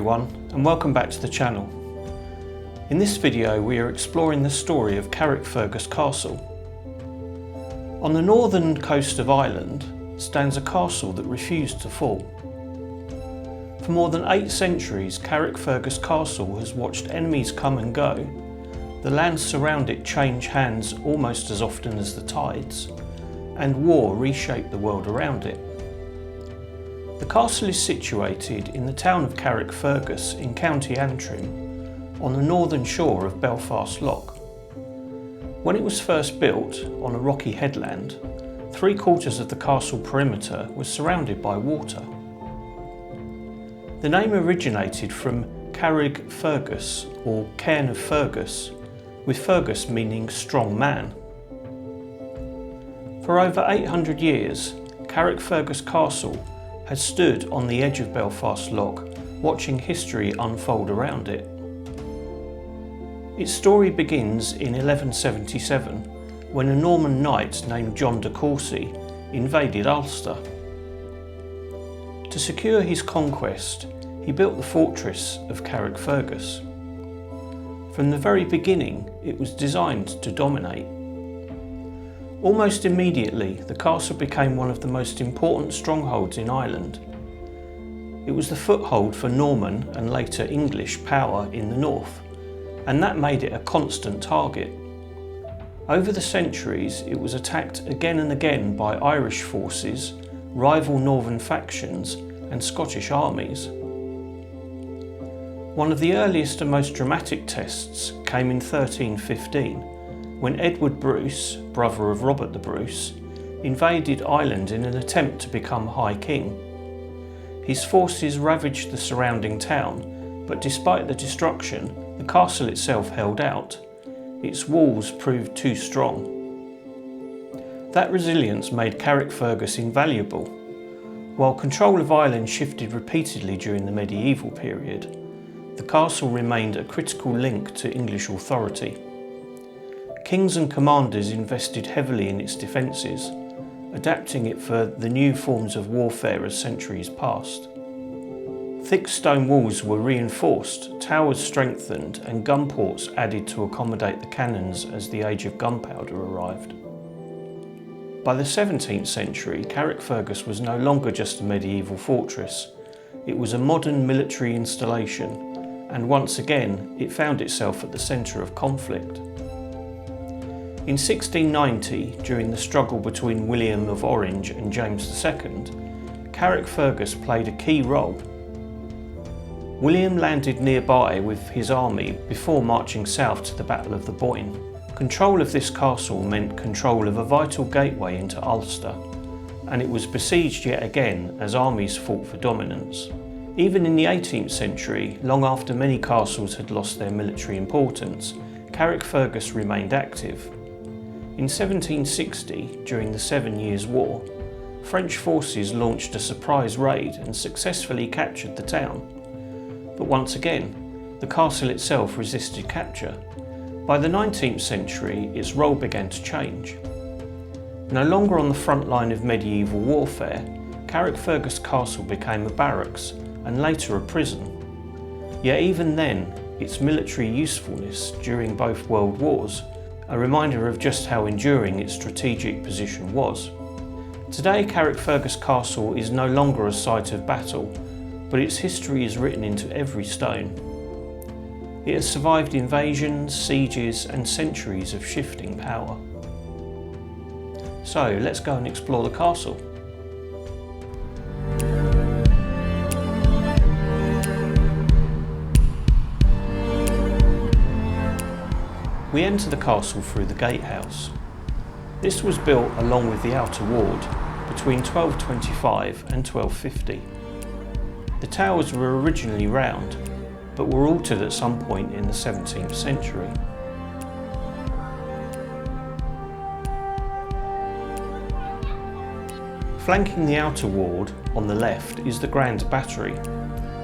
everyone, and welcome back to the channel. In this video we are exploring the story of Carrickfergus Castle. On the northern coast of Ireland stands a castle that refused to fall. For more than 8 centuries, Carrickfergus Castle has watched enemies come and go, the lands surround it change hands almost as often as the tides, and war reshape the world around it. The castle is situated in the town of Carrickfergus in County Antrim, on the northern shore of Belfast Lough. When it was first built on a rocky headland, 3/4 of the castle perimeter was surrounded by water. The name originated from Carrickfergus, or Cairn of Fergus, with Fergus meaning strong man. For over 800 years, Carrickfergus Castle has stood on the edge of Belfast Lough, watching history unfold around it. Its story begins in 1177, when a Norman knight named John de Courcy invaded Ulster. To secure his conquest, he built the fortress of Carrickfergus. From the very beginning, it was designed to dominate. Almost immediately, the castle became one of the most important strongholds in Ireland. It was the foothold for Norman and later English power in the north, and that made it a constant target. Over the centuries, it was attacked again and again by Irish forces, rival northern factions, and Scottish armies. One of the earliest and most dramatic tests came in 1315, when Edward Bruce, brother of Robert the Bruce, invaded Ireland in an attempt to become High King. His forces ravaged the surrounding town, but despite the destruction, the castle itself held out. Its walls proved too strong. That resilience made Carrickfergus invaluable. While control of Ireland shifted repeatedly during the medieval period, the castle remained a critical link to English authority. Kings and commanders invested heavily in its defences, adapting it for the new forms of warfare as centuries passed. Thick stone walls were reinforced, towers strengthened, and gun ports added to accommodate the cannons as the age of gunpowder arrived. By the 17th century, Carrickfergus was no longer just a medieval fortress. It was a modern military installation, and once again it found itself at the centre of conflict. In 1690, during the struggle between William of Orange and James II, Carrickfergus played a key role. William landed nearby with his army before marching south to the Battle of the Boyne. Control of this castle meant control of a vital gateway into Ulster, and it was besieged yet again as armies fought for dominance. Even in the 18th century, long after many castles had lost their military importance, Carrickfergus remained active. In 1760, during the 7 Years' War, French forces launched a surprise raid and successfully captured the town. But once again, the castle itself resisted capture. By the 19th century, its role began to change. No longer on the front line of medieval warfare, Carrickfergus Castle became a barracks and later a prison. Yet even then, its military usefulness during both world wars, a reminder of just how enduring its strategic position was. Today, Carrickfergus Castle is no longer a site of battle, but its history is written into every stone. It has survived invasions, sieges, and centuries of shifting power. So let's go and explore the castle. We enter the castle through the gatehouse. This was built along with the outer ward between 1225 and 1250. The towers were originally round, but were altered at some point in the 17th century. Flanking the outer ward, on the left, is the Grand Battery.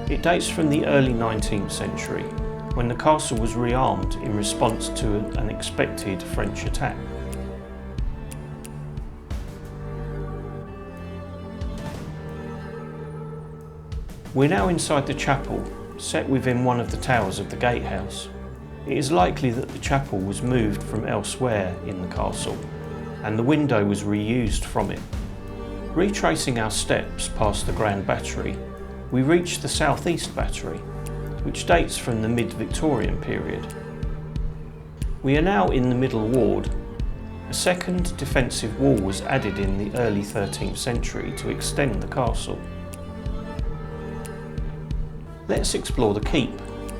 It dates from the early 19th century, when the castle was rearmed in response to an expected French attack. We're now inside the chapel, set within one of the towers of the gatehouse. It is likely that the chapel was moved from elsewhere in the castle, and the window was reused from it. Retracing our steps past the Grand Battery, we reach the southeast battery, which dates from the mid-Victorian period. We are now in the middle ward. A second defensive wall was added in the early 13th century to extend the castle. Let's explore the keep.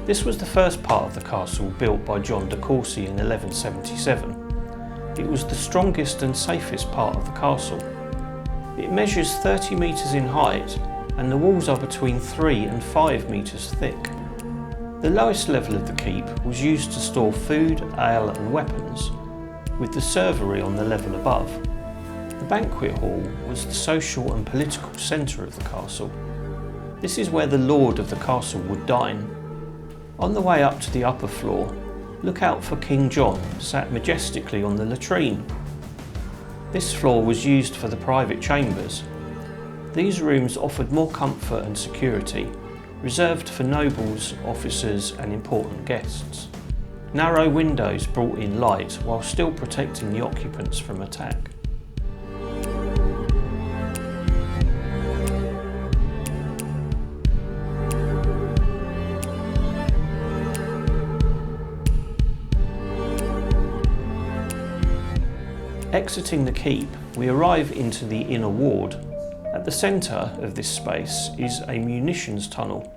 This was the first part of the castle built by John de Courcy in 1177. It was the strongest and safest part of the castle. It measures 30 metres in height and the walls are between 3 and 5 metres thick. The lowest level of the keep was used to store food, ale and weapons, with the servery on the level above. The banquet hall was the social and political centre of the castle. This is where the lord of the castle would dine. On the way up to the upper floor, look out for King John sat majestically on the latrine. This floor was used for the private chambers. These rooms offered more comfort and security, reserved for nobles, officers and important guests. Narrow windows brought in light while still protecting the occupants from attack. Exiting the keep, we arrive into the inner ward. At the centre of this space is a munitions tunnel.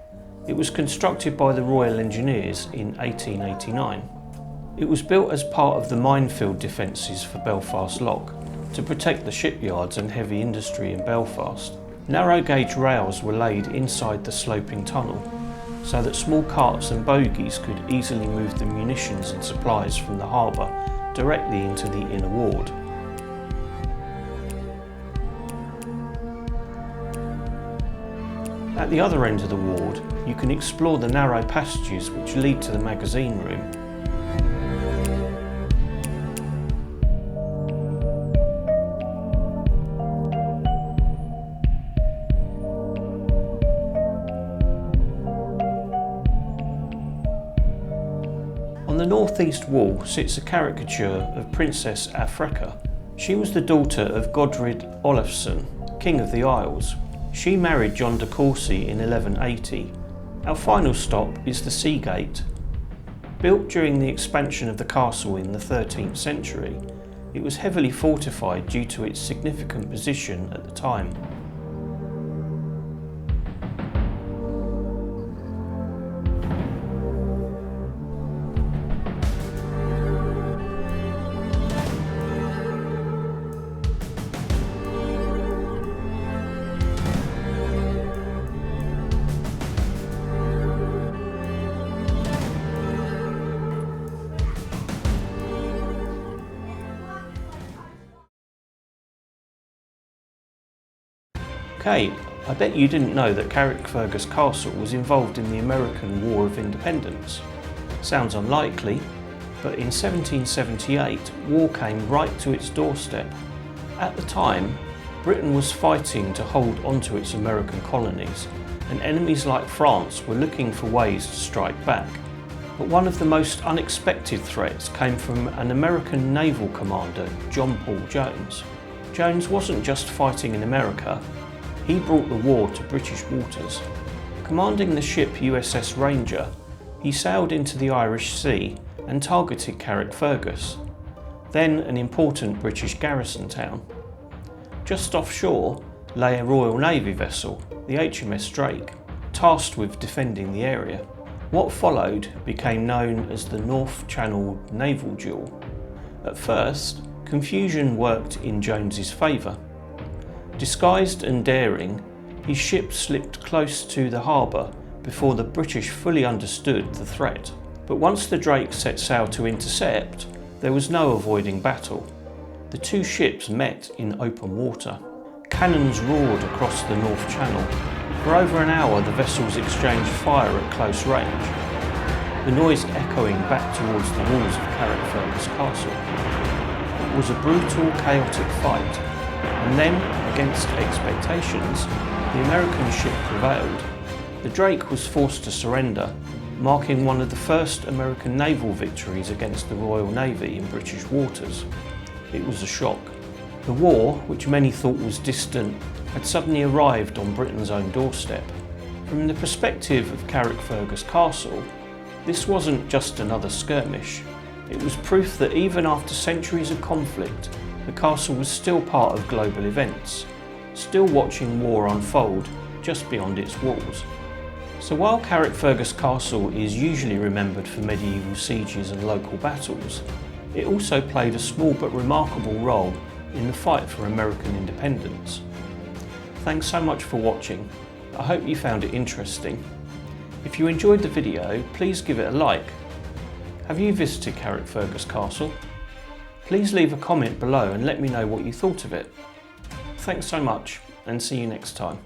It was constructed by the Royal Engineers in 1889. It was built as part of the minefield defences for Belfast Lock to protect the shipyards and heavy industry in Belfast. Narrow gauge rails were laid inside the sloping tunnel so that small carts and bogies could easily move the munitions and supplies from the harbour directly into the inner ward. At the other end of the ward, you can explore the narrow passages which lead to the magazine room. On the northeast wall sits a caricature of Princess Africa. She was the daughter of Godred Olafsson, King of the Isles. She married John de Courcy in 1180. Our final stop is the Sea Gate. Built during the expansion of the castle in the 13th century, it was heavily fortified due to its significant position at the time. Okay, I bet you didn't know that Carrickfergus Castle was involved in the American War of Independence. Sounds unlikely, but in 1778 war came right to its doorstep. At the time, Britain was fighting to hold onto its American colonies, and enemies like France were looking for ways to strike back. But one of the most unexpected threats came from an American naval commander, John Paul Jones. Jones wasn't just fighting in America, he brought the war to British waters. Commanding the ship USS Ranger, he sailed into the Irish Sea and targeted Carrickfergus, then an important British garrison town. Just offshore lay a Royal Navy vessel, the HMS Drake, tasked with defending the area. What followed became known as the North Channel Naval Duel. At first, confusion worked in Jones's favour. Disguised and daring, his ship slipped close to the harbour before the British fully understood the threat. But once the Drake set sail to intercept, there was no avoiding battle. The two ships met in open water. Cannons roared across the North Channel. For over an hour the vessels exchanged fire at close range, the noise echoing back towards the walls of Carrickfergus Castle. It was a brutal, chaotic fight. And then, against expectations, the American ship prevailed. The Drake was forced to surrender, marking one of the first American naval victories against the Royal Navy in British waters. It was a shock. The war, which many thought was distant, had suddenly arrived on Britain's own doorstep. From the perspective of Carrickfergus Castle, this wasn't just another skirmish. It was proof that even after centuries of conflict, the castle was still part of global events, still watching war unfold just beyond its walls. So while Carrickfergus Castle is usually remembered for medieval sieges and local battles, it also played a small but remarkable role in the fight for American independence. Thanks so much for watching. I hope you found it interesting. If you enjoyed the video, please give it a like. Have you visited Carrickfergus Castle? Please leave a comment below and let me know what you thought of it. Thanks so much, and see you next time.